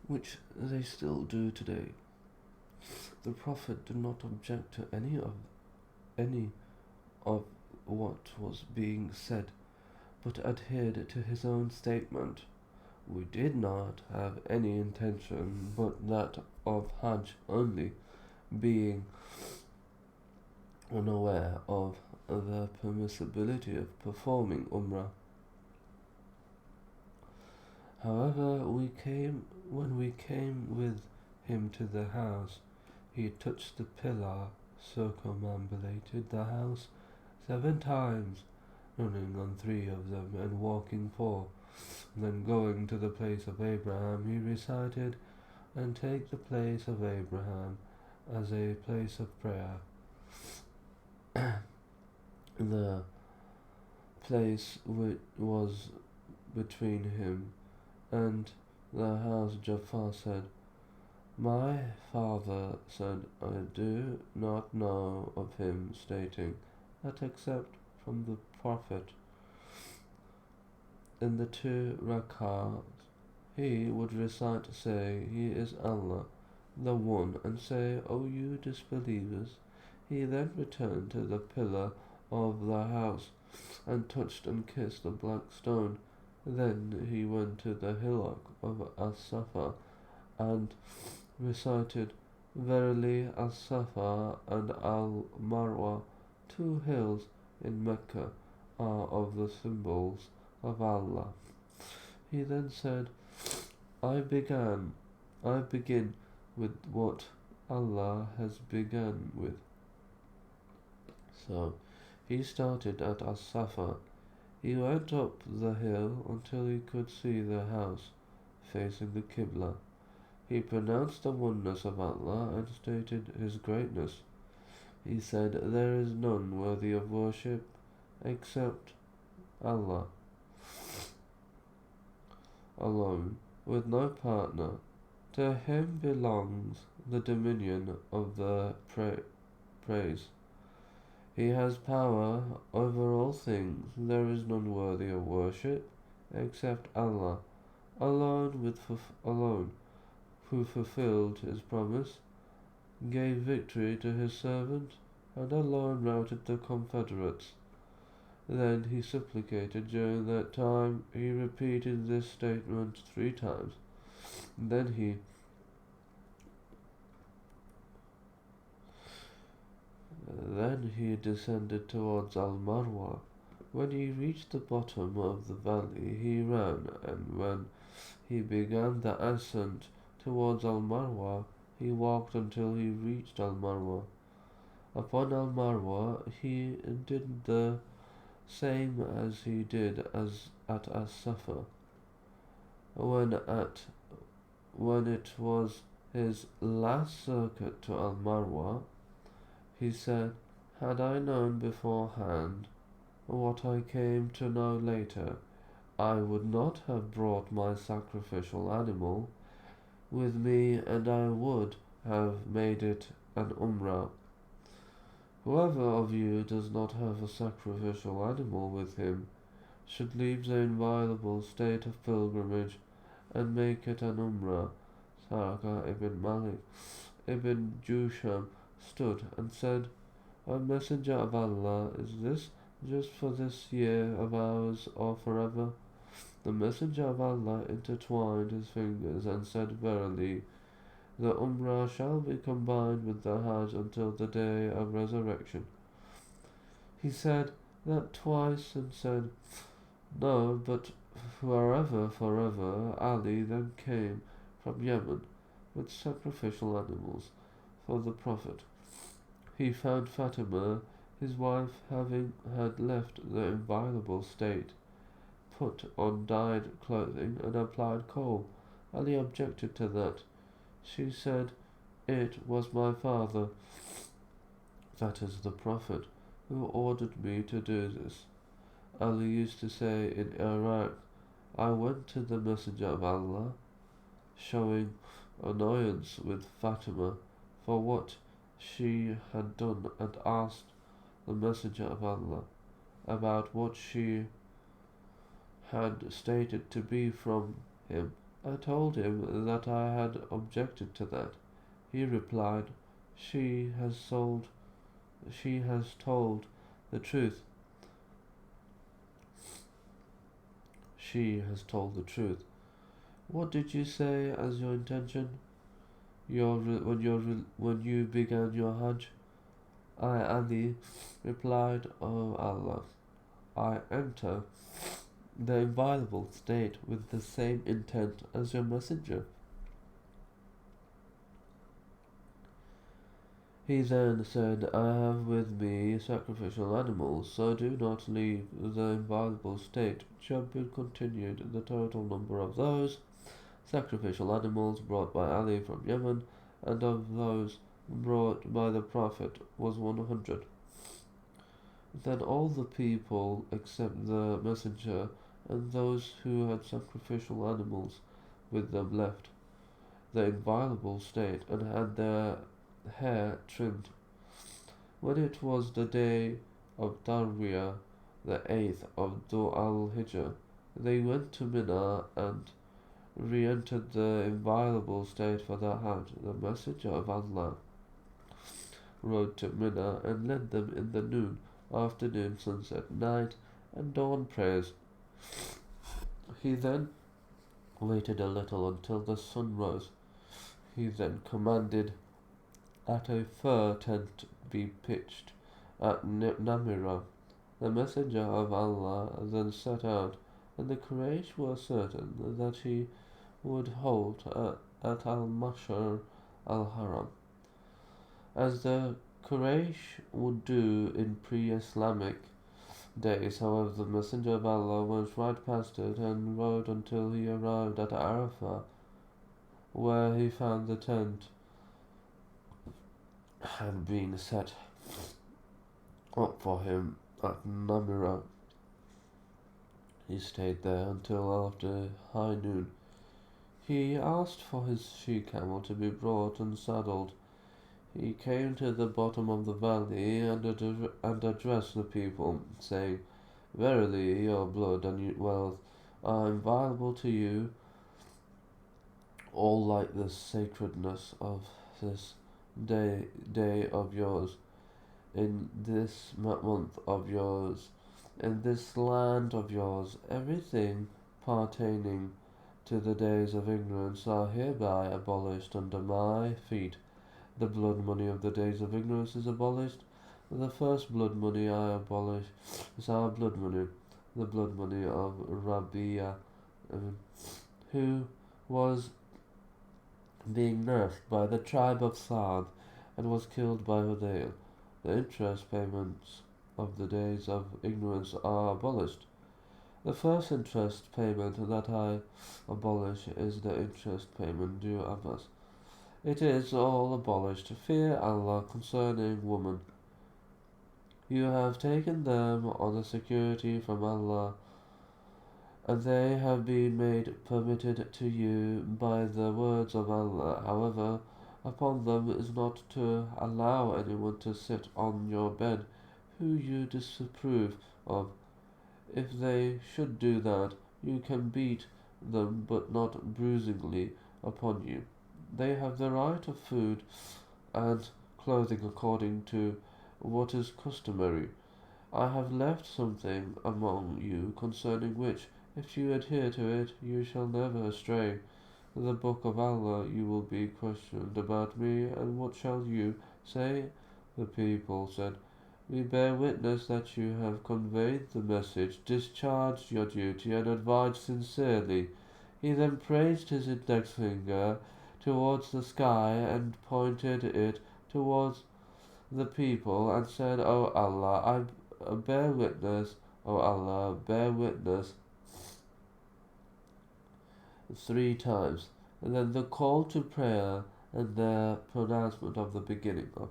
which they still do today. The Prophet did not object to any of what was being said, but adhered to his own statement. We did not have any intention but that of Hajj only, being unaware of the permissibility of performing Umrah. However, when we came with him to the house, he touched the pillar, circumambulated the house 7 times, running on 3 of them and walking 4. Then going to the place of Abraham, he recited, and take the place of Abraham as a place of prayer. The place which was between him and the house. Jafar said, my father said, I do not know of him stating that except from the Prophet. In the 2 rak'ahs, he would recite, say, He is Allah, the One, and say, O you disbelievers. He then returned to the pillar of the house and touched and kissed the black stone. Then he went to the hillock of As-Safa and recited, Verily As-Safa and Al-Marwa, 2 hills in Mecca, are of the symbols of Allah. He then said, I begin with what Allah has begun with. So he started at As-Safa. He went up the hill until he could see the house facing the Qibla. He pronounced the oneness of Allah and stated His greatness. He said, There is none worthy of worship except Allah alone, with no partner. To Him belongs the dominion of the praise. He has power over all things. There is none worthy of worship except Allah alone, who fulfilled His promise, gave victory to His servant, and alone routed the confederates. Then he supplicated. During that time he repeated this statement 3 times. Then he descended towards Al-Marwa. When he reached the bottom of the valley, he ran, and when he began the ascent towards Al-Marwa, he walked until he reached Al-Marwa. Upon Al-Marwa, he did the same as he did at As-Safa. When it was his last circuit to Al-Marwa, he said, Had I known beforehand what I came to know later, I would not have brought my sacrificial animal with me, and I would have made it an Umrah. Whoever of you does not have a sacrificial animal with him should leave the inviolable state of pilgrimage and make it an Umrah. Saraka ibn Malik ibn Jusham stood and said, O Messenger of Allah, is this just for this year of ours or forever? The Messenger of Allah intertwined his fingers and said, Verily, the Umrah shall be combined with the Hajj until the day of resurrection. He said that twice and said, No, but forever. Ali then came from Yemen with sacrificial animals for the Prophet. He found Fatima, his wife, having had left the inviolable state, put on dyed clothing and applied kohl. Ali objected to that. She said, It was my father, that is the Prophet, who ordered me to do this. Ali used to say in Iraq, I went to the Messenger of Allah, showing annoyance with Fatima for what she had done, and asked the Messenger of Allah about what she had stated to be from him. I told him that I had objected to that. He replied, She has sold she has told the truth. She has told the truth. What did you say as your intention? When you began your Hajj? I, Ali, replied, O Allah, I enter the inviolable state with the same intent as your messenger. He then said, I have with me sacrificial animals, so do not leave the inviolable state. Jabir continued, the total number of those sacrificial animals brought by Ali from Yemen and of those brought by the Prophet was 100. Then all the people except the messenger and those who had sacrificial animals with them left the inviolable state and had their hair trimmed. When it was the day of Darwiyah, the 8th of Dhul al-Hijjah, they went to Mina and re-entered the inviolable state for their Hajj. The Messenger of Allah rode to Mina and led them in the noon, afternoon, sunset, night, and dawn prayers. He then waited a little until the sun rose. He then commanded that a fir tent be pitched at Namira. The Messenger of Allah then set out, and the Quraysh were certain that he would halt at al-Mashar al-Haram, as the Quraysh would do in pre-Islamic days. However, the Messenger of Allah went right past it and rode until he arrived at Arafah, where he found the tent had been set up for him at Namira. He stayed there until after high noon. He asked for his she-camel to be brought and saddled. He came to the bottom of the valley and addressed the people, saying, Verily, your blood and your wealth are inviolable to you, all like the sacredness of this day of yours, in this month of yours, in this land of yours. Everything pertaining to the days of ignorance are hereby abolished under my feet. The blood money of the days of ignorance is abolished. The first blood money I abolish is our blood money, the blood money of Rabi'ah, who was being nursed by the tribe of Sa'd and was killed by Hudayl. The interest payments of the days of ignorance are abolished. The first interest payment that I abolish is the interest payment due of us. It is all abolished. Fear Allah concerning women. You have taken them on a security from Allah, and they have been made permitted to you by the words of Allah. However, upon them is not to allow anyone to sit on your bed who you disapprove of. If they should do that, you can beat them, but not bruisingly upon you. They have the right of food and clothing according to what is customary. I have left something among you concerning which, if you adhere to it, you shall never astray. In the book of Allah you will be questioned about me, and what shall you say? The people said, We bear witness that you have conveyed the message, discharged your duty, and advised sincerely. He then praised his index finger towards the sky and pointed it towards the people and said, O Allah, I bear witness, O Allah, bear witness, 3 times, and then the call to prayer and the pronouncement of the beginning of